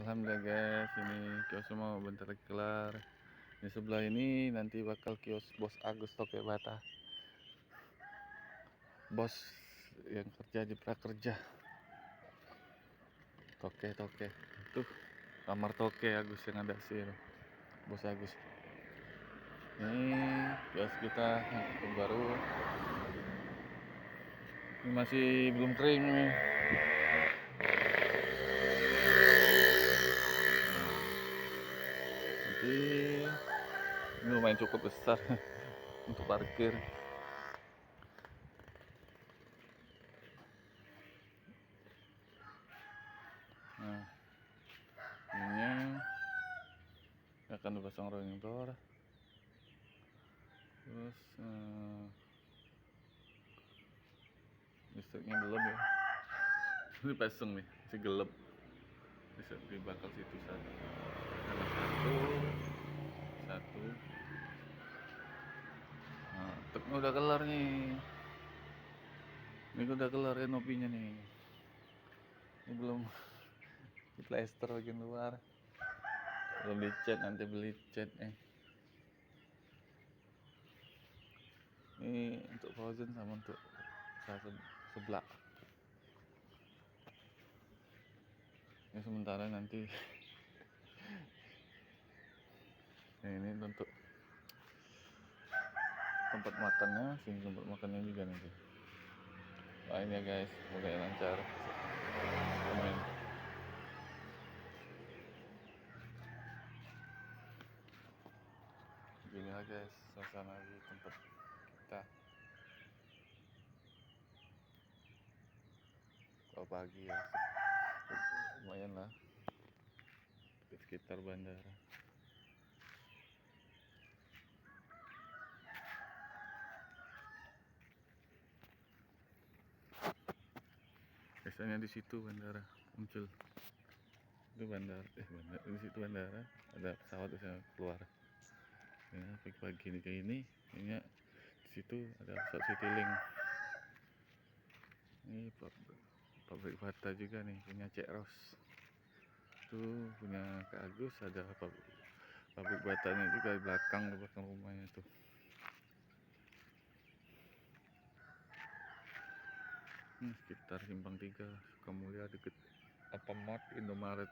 Alhamdulillah guys, ini kios mau bentar lagi kelar. Di sebelah ini nanti bakal kios Bos Agus Toke Bata. Bos yang kerja di prakerja. Toke. Tuh, kamar Toke Agus yang ada sih. Bos Agus. Ini kios kita yang baru. Ini masih belum kering nih. Ini lumayan cukup besar untuk parkir. Nah, ininya akan dipasang rolling door. Terus listriknya belum ya. Ini pasang nih, masih gelap. Bisa dibakar situ satu. Nah, truknya udah kelar nih. Ini udah kelar renopinya nih. Ini belum diplester bagian luar. Belum dicat, nanti beli cat nih. Ini untuk frozen sama untuk sebelah. Ini sementara nanti. Nah, ini untuk tempat makannya, sini tempat makannya juga nanti. Doain ya guys, semoga lancar. Amin. Beginilah guys, suasana di tempat kita. Kalau pagi ya, lumayan lah. Di sekitar bandara. Biasanya di situ bandara muncul. Itu bandara, di situ bandara ada pesawat bisa keluar. Ya, pagi-pagi ini kayak ini di situ ada pesawat Citylink. Ini pabrik bata juga nih, punya Cek Ros. Tuh punya Kak Agus, ada pabrik batanya juga di belakang rumahnya tuh. Sekitar Simpang 3 Sukamulya deket Alfamart, Indomaret.